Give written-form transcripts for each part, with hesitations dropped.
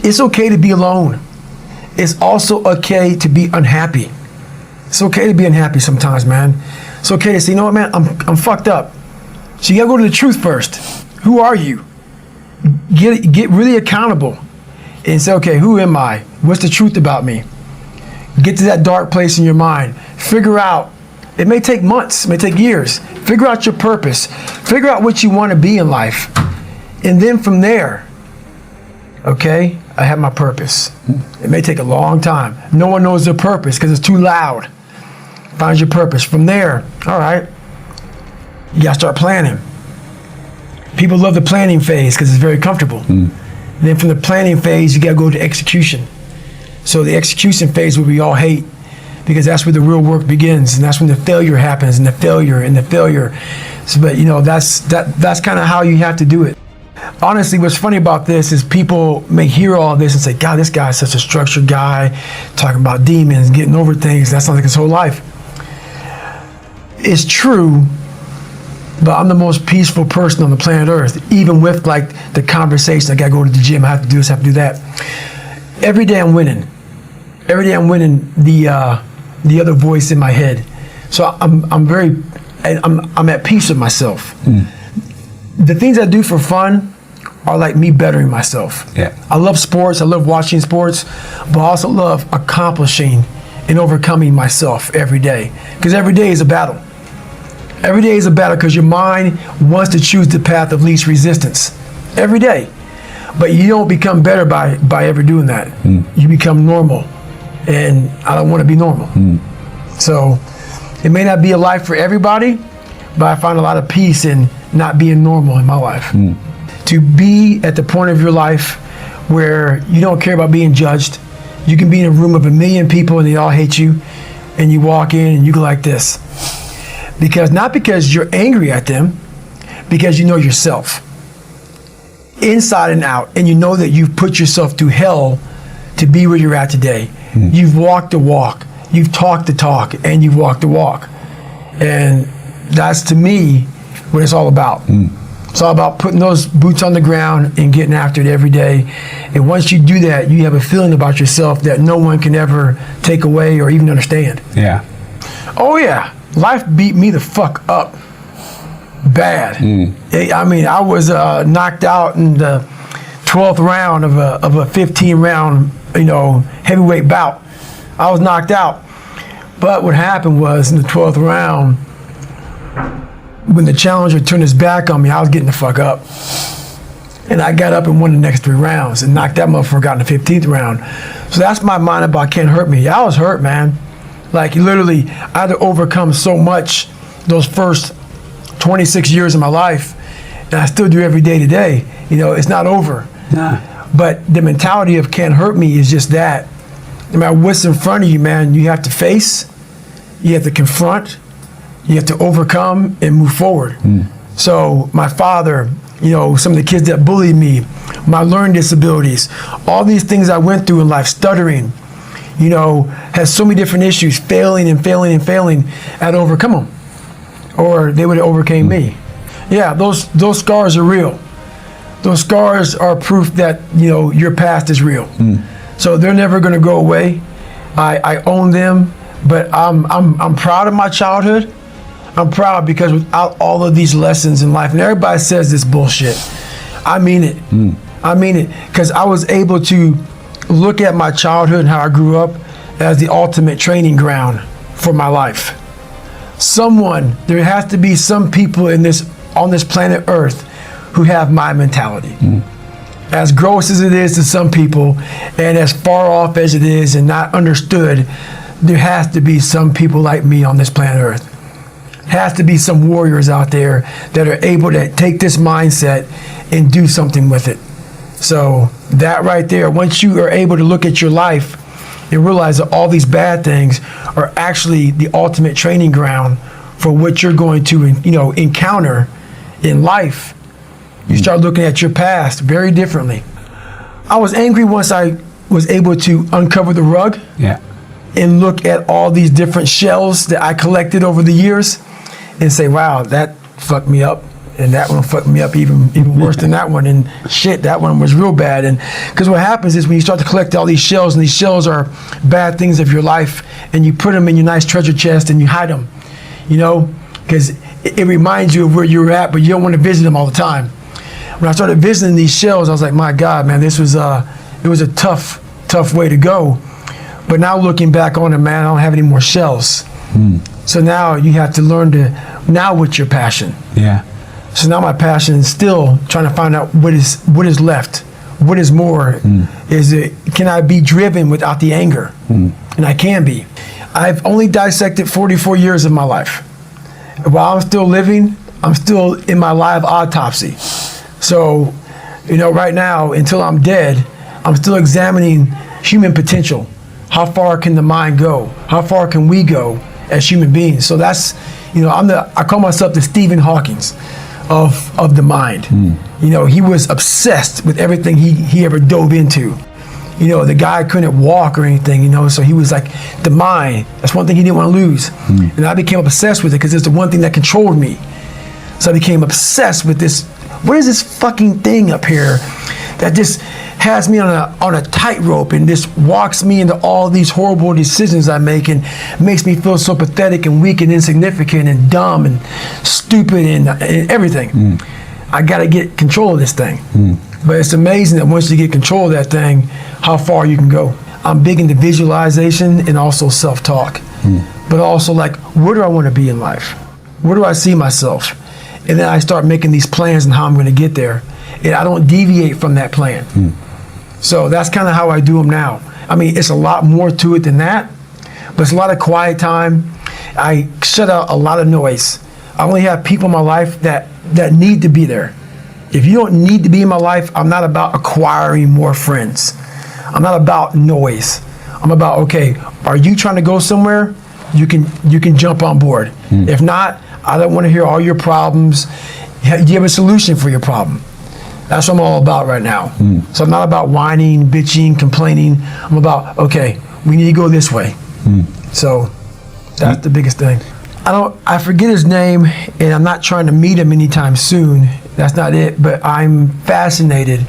it's okay to be alone. It's also okay to be unhappy. It's okay to be unhappy sometimes, man. It's okay to say, you know what, man, I'm fucked up. So you gotta go to the truth first. Who are you? Get really accountable and say, okay, who am I? What's the truth about me? Get to that dark place in your mind. Figure out, it may take months, it may take years. Figure out your purpose. Figure out what you want to be in life. And then from there, okay, I have my purpose. It may take a long time. No one knows their purpose because it's too loud. Find your purpose. From there, all right, you gotta start planning. People love the planning phase because it's very comfortable. And then from the planning phase, you gotta go to execution. So the execution phase, what we all hate, because that's where the real work begins, and that's when the failure happens, and the failure. So, but you know, that's kind of how you have to do it. Honestly, what's funny about this is people may hear all this and say, God, this guy's such a structured guy, talking about demons, getting over things. That sounds like his whole life. It's true, but I'm the most peaceful person on the planet Earth, even with like the conversation. I gotta go to the gym, I have to do this, I have to do that. Every day I'm winning. Every day I'm winning the other voice in my head. So I'm at peace with myself. The things I do for fun are like me bettering myself. Yeah. I love sports, I love watching sports, but I also love accomplishing and overcoming myself every day. Because every day is a battle. Every day is a battle because your mind wants to choose the path of least resistance. Every day. But you don't become better by ever doing that. You become normal. And I don't want to be normal. So it may not be a life for everybody, but I find a lot of peace in not being normal in my life. To be at the point of your life where you don't care about being judged. You can be in a room of 1 million people and they all hate you, and you walk in and you go like this. Not because you're angry at them, because you know yourself. Inside and out, and you know that you've put yourself through hell to be where you're at today. You've walked the walk, you've talked the talk, and you've walked the walk. And that's, to me, what it's all about. It's all about putting those boots on the ground and getting after it every day. And once you do that, you have a feeling about yourself that no one can ever take away or even understand. Yeah. Oh yeah, life beat me the fuck up. Bad. I mean, I was knocked out in the 12th round of a 15 round, heavyweight bout. I was knocked out. But what happened was, in the 12th round, when the challenger turned his back on me, I was getting the fuck up. And I got up and won the next 3 rounds and knocked that motherfucker out in the 15th round. So that's my mind about can't hurt me. I was hurt, man. Like, literally, I had to overcome so much those first 26 years of my life, and I still do every day today. It's not over. Nah. But the mentality of can't hurt me is just that. No matter what's in front of you, man, you have to face, you have to confront, you have to overcome and move forward. So my father, some of the kids that bullied me, my learning disabilities, all these things I went through in life, stuttering, has so many different issues, failing, I had to overcome them. Or they would have overcame me. Yeah, those scars are real. Those scars are proof that your past is real. So they're never going to go away. I own them, but I'm proud of my childhood. I'm proud because without all of these lessons in life, and everybody says this bullshit, I mean it. I mean it, because I was able to look at my childhood and how I grew up as the ultimate training ground for my life. There has to be some people on this planet Earth who have my mentality. As gross as it is to some people, and as far off as it is and not understood, there has to be some people like me on this planet Earth. Has to be some warriors out there that are able to take this mindset and do something with it. So that right there, once you are able to look at your life and realize that all these bad things are actually the ultimate training ground for what you're going to, encounter in life, you start looking at your past very differently. I was angry once I was able to uncover the rug and look at all these different shells that I collected over the years and say, wow, that fucked me up. And that one fucked me up even worse than that one. And shit, that one was real bad. And because what happens is when you start to collect all these shells, and these shells are bad things of your life, and you put them in your nice treasure chest and you hide them, you know, because it reminds you of where you were at, but you don't want to visit them all the time. When I started visiting these shells, I was like, my God, man, it was a tough way to go. But now looking back on it, man, I don't have any more shells. So now you have to learn now what's your passion? Yeah. So now my passion is still trying to find out what is left, what is more. Can I be driven without the anger? And I can be. I've only dissected 44 years of my life. While I'm still living, I'm still in my live autopsy. So, you know, right now, until I'm dead, I'm still examining human potential. How far can the mind go? How far can we go as human beings? So that's, you know, I call myself the Stephen Hawkins of the mind. You know, he was obsessed with everything he ever dove into. You know, the guy couldn't walk or anything, you know, so he was like, the mind, that's one thing he didn't want to lose. And I became obsessed with it because it's the one thing that controlled me. So I became obsessed with this. What is this fucking thing up here that just has me on a tightrope and just walks me into all these horrible decisions I make and makes me feel so pathetic and weak and insignificant and dumb and stupid and everything. I got to get control of this thing. But it's amazing that once you get control of that thing, how far you can go. I'm big into visualization and also self-talk. But also like, where do I want to be in life? Where do I see myself? And then I start making these plans on how I'm going to get there. And I don't deviate from that plan. So that's kind of how I do them now. I mean, it's a lot more to it than that, but it's a lot of quiet time. I shut out a lot of noise. I only have people in my life that need to be there. If you don't need to be in my life, I'm not about acquiring more friends. I'm not about noise. I'm about, okay, are you trying to go somewhere? You can jump on board. If not, I don't want to hear all your problems. Do you have a solution for your problem? That's what I'm all about right now. So I'm not about whining, bitching, complaining. I'm about, okay, we need to go this way. So that's the biggest thing. I forget his name, and I'm not trying to meet him anytime soon. That's not it, but I'm fascinated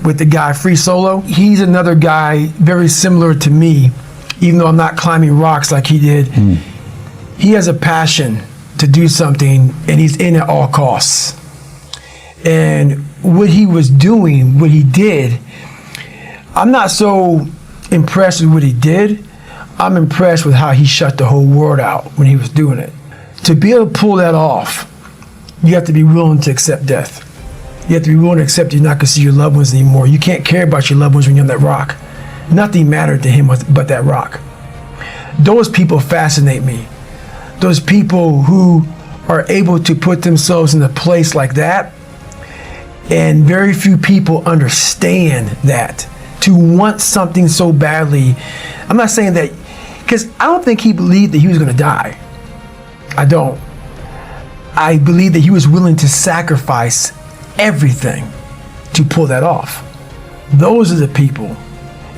with the guy Free Solo. He's another guy very similar to me, even though I'm not climbing rocks like he did. He has a passion to do something, and he's in at all costs. And what he was doing, what he did, I'm not so impressed with what he did. I'm impressed with how he shut the whole world out when he was doing it. To be able to pull that off, you have to be willing to accept death. You have to be willing to accept you're not going to see your loved ones anymore. You can't care about your loved ones when you're on that rock. Nothing mattered to him but that rock. Those people fascinate me. Those people who are able to put themselves in a place like that, and very few people understand that. To want something so badly. I'm not saying that, because I don't think he believed that he was going to die. I don't. I believe that he was willing to sacrifice everything to pull that off. Those are the people,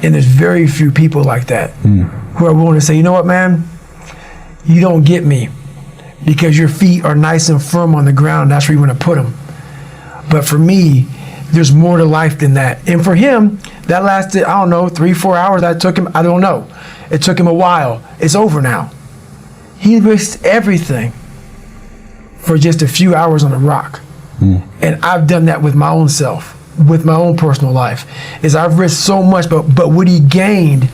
and there's very few people like that who are willing to say, you know what, man, you don't get me because your feet are nice and firm on the ground. That's where you want to put them. But for me, there's more to life than that. And for him, that lasted, I don't know, 3-4 hours. That took him, I don't know. It took him a while. It's over now. He risked everything for just a few hours on a rock. And I've done that with my own self, with my own personal life, is I've risked so much, but what he gained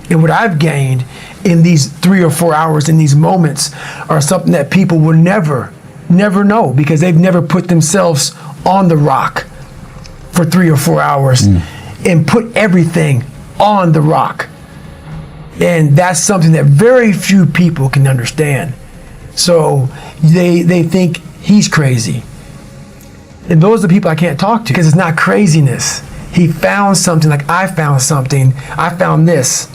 and what I've gained in these 3 or 4 hours, in these moments, are something that people will never know, because they've never put themselves on the rock for 3 or 4 hours and put everything on the rock. And that's something that very few people can understand. So they think he's crazy. And those are the people I can't talk to, because it's not craziness. He found something like I found something. I found this.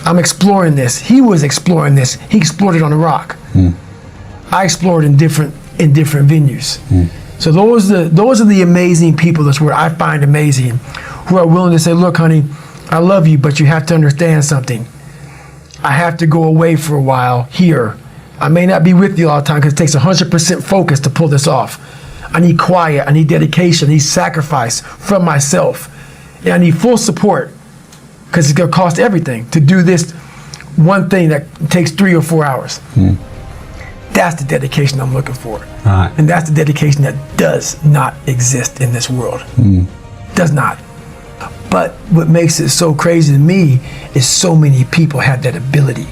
I'm exploring this. He was exploring this. He explored it on the rock. I explored in different venues. So those are the amazing people. That's what I find amazing, who are willing to say, look, honey, I love you, but you have to understand something. I have to go away for a while here. I may not be with you all the time because it takes 100% focus to pull this off. I need quiet. I need dedication. I need sacrifice from myself. And I need full support because it's going to cost everything to do this one thing that takes 3 or 4 hours. That's the dedication I'm looking for. Right. And that's the dedication that does not exist in this world. Does not. But what makes it so crazy to me is so many people have that ability.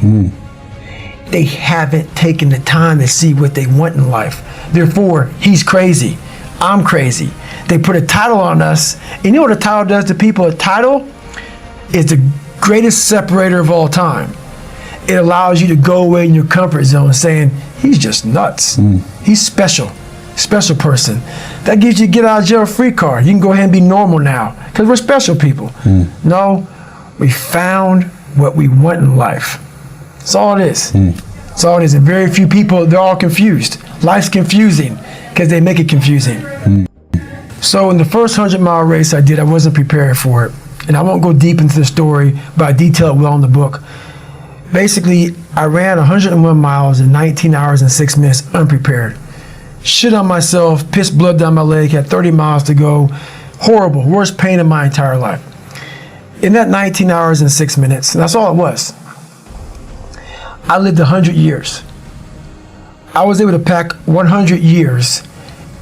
They haven't taken the time to see what they want in life. Therefore, he's crazy. I'm crazy. They put a title on us. And you know what a title does to people? A title is the greatest separator of all time. It allows you to go away in your comfort zone saying, he's just nuts. He's special person. That gives you a get out of jail free card. You can go ahead and be normal now because we're special people. No, we found what we want in life. That's all it is. That's all it is. And very few people, they're all confused. Life's confusing because they make it confusing. So in the first 100-mile race I did, I wasn't prepared for it. And I won't go deep into the story, but I detail it well in the book. Basically, I ran 101 miles in 19 hours and 6 minutes unprepared. Shit on myself, pissed blood down my leg, had 30 miles to go. Horrible, worst pain in my entire life. In that 19 hours and 6 minutes, and that's all it was, I lived 100 years. I was able to pack 100 years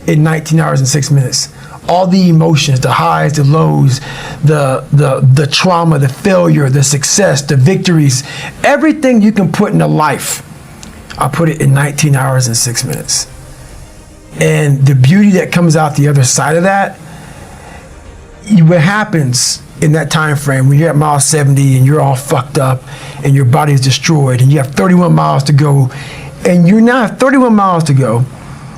in 19 hours and 6 minutes. All the emotions, the highs, the lows, the trauma, the failure, the success, the victories, everything you can put in a life, I put it in 19 hours and 6 minutes. And the beauty that comes out the other side of that, what happens in that time frame when you're at mile 70 and you're all fucked up and your body is destroyed and you have 31 miles to go, and you now have 31 miles to go,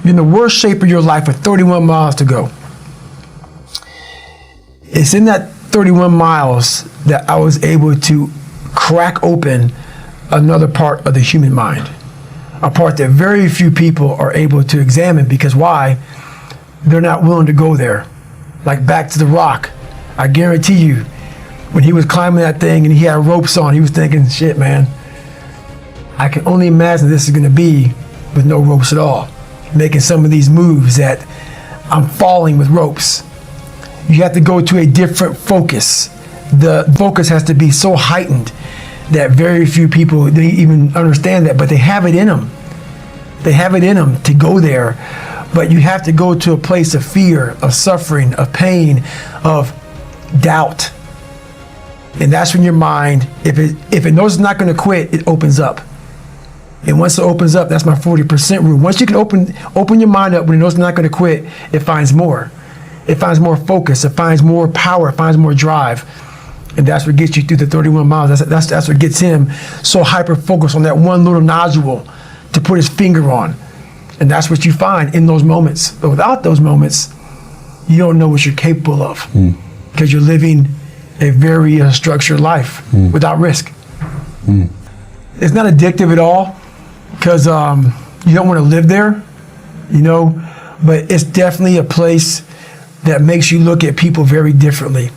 you're in the worst shape of your life with 31 miles to go. It's in that 31 miles that I was able to crack open another part of the human mind, a part that very few people are able to examine because why? They're not willing to go there. Like back to the rock. I guarantee you, when he was climbing that thing and he had ropes on, he was thinking, shit, man, I can only imagine this is going to be with no ropes at all. Making some of these moves that I'm falling with ropes. You have to go to a different focus. The focus has to be so heightened that very few people, they even understand that, but they have it in them. They have it in them to go there, but you have to go to a place of fear, of suffering, of pain, of doubt. And that's when your mind, if it knows it's not going to quit, it opens up. And once it opens up, that's my 40% rule. Once you can open your mind up when it knows it's not going to quit, it finds more. It finds more focus. It finds more power. It finds more drive. And that's what gets you through the 31 miles. That's what gets him so hyper-focused on that one little nodule to put his finger on. And that's what you find in those moments. But without those moments, you don't know what you're capable of because you're living a very structured life without risk. It's not addictive at all because you don't want to live there, but it's definitely a place that makes you look at people very differently.